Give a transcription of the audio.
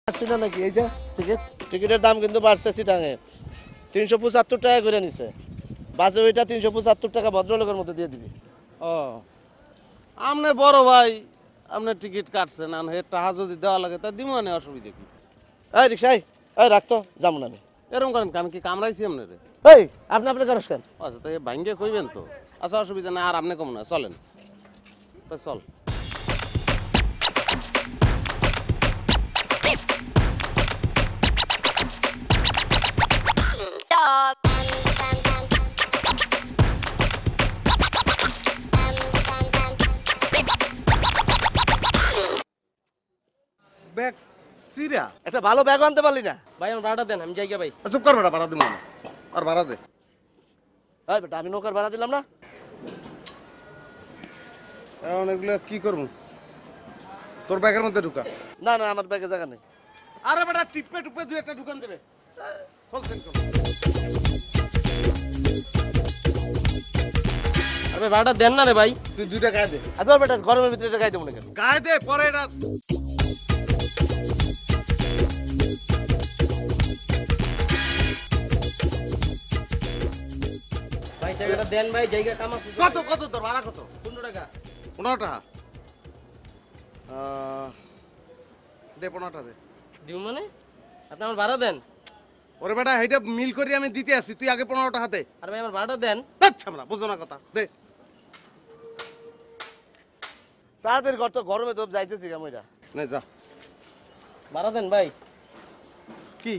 আসছি না নাকি এই যে টিকিট টিকিটের দাম কিন্তু বাড়ছে চিটাঙে 375 টাকা করে নিছে বাজে ওইটা 375 টাকা ভদ্রলোকের মধ্যে দিয়ে দিবি ও আমনে বড় ভাই আপনি টিকিট কাটছেন আর হে টাকা যদি দেওয়া লাগে তা দিব না অসুবিধা কি এই রিক্সাই এই রাখতো যাবো না আমি এরকম করেন আমি কি কামড়াইছি আপনারে এই আপনি আপনার কারস কেন আচ্ছা তো এই ভাঙ্গে কইবেন তো আচ্ছা অসুবিধা না আর আপনি কম না চলেন তো চল ব্যাগ সিরা একটা ভালো ব্যাগ আনতে পারলি না ভাই আমার ভাড়াটা দেন আমি যাই গিয়া ভাই। চুপ কর বেটা ভাড়া দিব না আর ভাড়া দে এই বেটা আমি নৌকার ভাড়া দিলাম না এখন এগুলো কি করবো তোর ব্যাগের মধ্যে ঢুকা না না আমার ব্যাগে জায়গা নেই আরে বেটা টিপে টুপে দুই একটা ঢুকান দেবে খোলছেন খোল আরে ভাই ভাড়াটা দেন না রে ভাই। তুই দুইটা গায়ে দে আর তোর বেটা গরমের ভিতরে এটা গাইতে মনে কেন গায়ে দে পরে এটা ভাই জায়গাটা দেন ভাই, জায়গা কাম আছে। কত কত তোর ভাড়া কত 15 টাকা। 15 টাকা দে 15 টাকা দে দিব মানে আপনি আমার ভাড়া দেন। ওরে বেটা এইটা মিল করে আমি দিতে আসি তুই আগে 15 টাকা দে আর ভাই আমার ভাড়াটা দেন। আচ্ছা আমরা বুঝো না কথা দে তাড়াতাড়ি ঘর তো গরমে তো যাইতেছি কেমন এটা নে যা ভাড়া দেন ভাই। কি